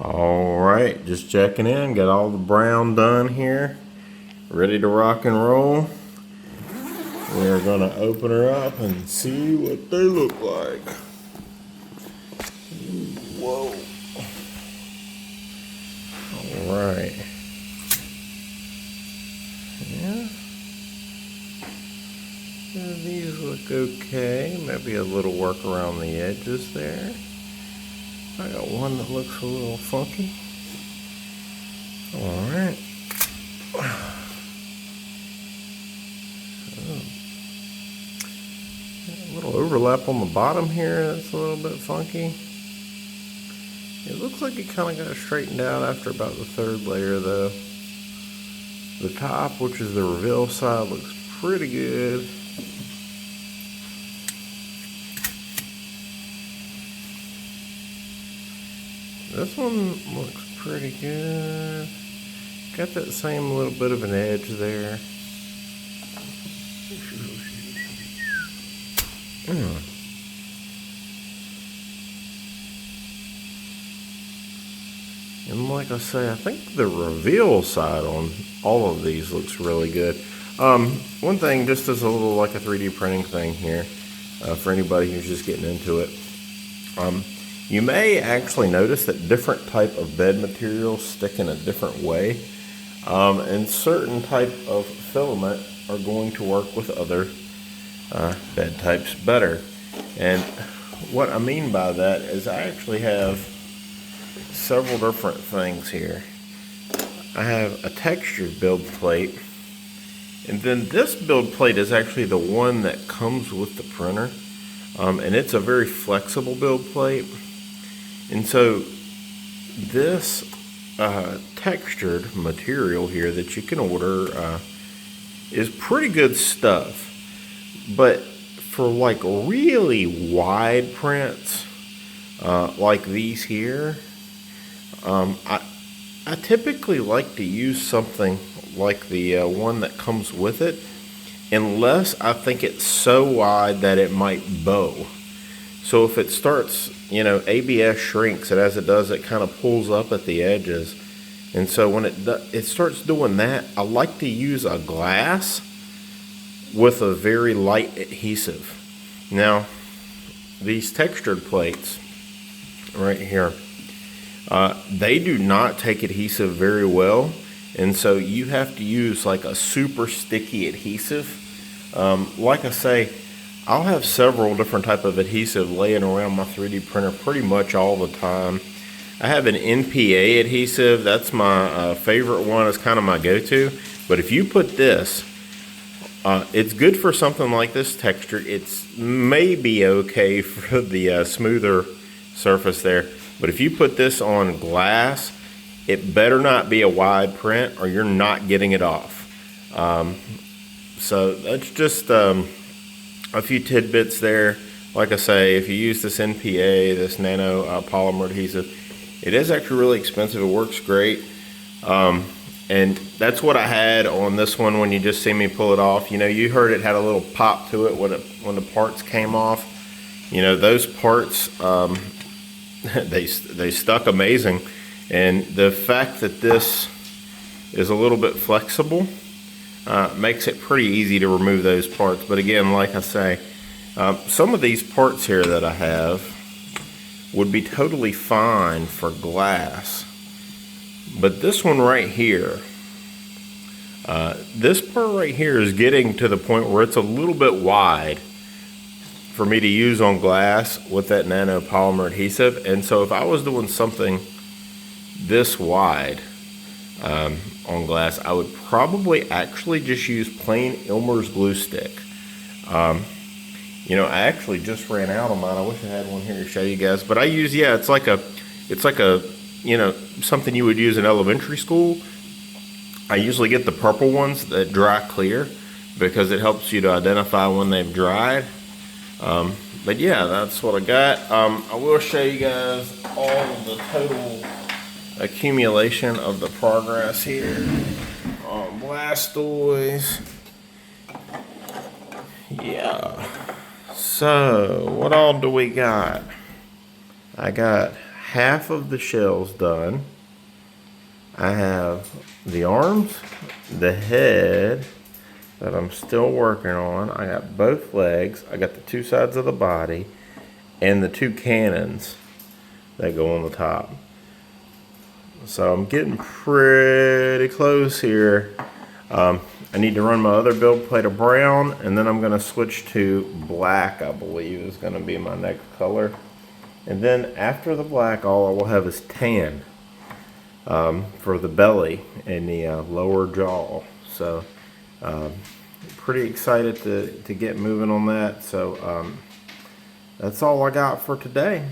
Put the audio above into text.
All right, just checking in. Got all the brown done here. Ready to rock and roll. We are going to open her up and see what they look like. Whoa. All right. Yeah. These look okay. Maybe a little work around the edges there. I got one that looks a little funky. All right. A little overlap on the bottom here. That's a little bit funky. It looks like it kind of got straightened out after about the third layer though. The top, which is the reveal side, looks pretty good. This one looks pretty good. Got that same little bit of an edge there. And like I say, I think the reveal side on all of these looks really good. One thing, just as a little like a 3D printing thing here, for anybody who's just getting into it. You may actually notice that different type of bed materials stick in a different way. And certain type of filament are going to work with other bed types better. And what I mean by that is I actually have several different things here. I have a textured build plate, and then this build plate is actually the one that comes with the printer, and it's a very flexible build plate. And so this textured material here that you can order is pretty good stuff, but for like really wide prints like these here, I typically like to use something like the one that comes with it, unless I think it's so wide that it might bow. So if it starts, ABS shrinks, and as it does, it kind of pulls up at the edges. And so when it starts doing that, I like to use a glass with a very light adhesive. Now, these textured plates right here, they do not take adhesive very well, and so you have to use like a super sticky adhesive. Like I say, I'll have several different type of adhesive laying around my 3D printer pretty much all the time. I have an NPA adhesive. That's my favorite one. It's kind of my go-to. But if you put this, it's good for something like this texture. It's maybe okay for the smoother surface there. But if you put this on glass, it better not be a wide print or you're not getting it off. So that's just a few tidbits there. Like I say, if you use this NPA, this nano polymer adhesive, it is actually really expensive. It works great. And that's what I had on this one when you just see me pull it off. You heard it had a little pop to it when the parts came off. Those parts, they stuck amazing. And the fact that this is a little bit flexible makes it pretty easy to remove those parts. But again, like I say, some of these parts here that I have would be totally fine for glass. But this one right here, this part right here is getting to the point where it's a little bit wide for me to use on glass with that nano polymer adhesive. And so if I was doing something this wide on glass, I would probably actually just use plain Elmer's glue stick. I actually just ran out of mine. I wish I had one here to show you guys, but I use, it's like a something you would use in elementary school. I usually get the purple ones that dry clear because it helps you to identify when they've dried. But yeah, that's what I got. I will show you guys all of the total accumulation of the progress here on Blastoise. Yeah. So what all do we got? I got half of the shells done. I have the arms, the head that I'm still working on. I got both legs. I got the two sides of the body and the two cannons that go on the top. So I'm getting pretty close here. I need to run my other build plate of brown, and then I'm going to switch to black, I believe is going to be my next color. And then after the black, all I will have is tan for the belly and the lower jaw. So pretty excited to get moving on that. So that's all I got for today.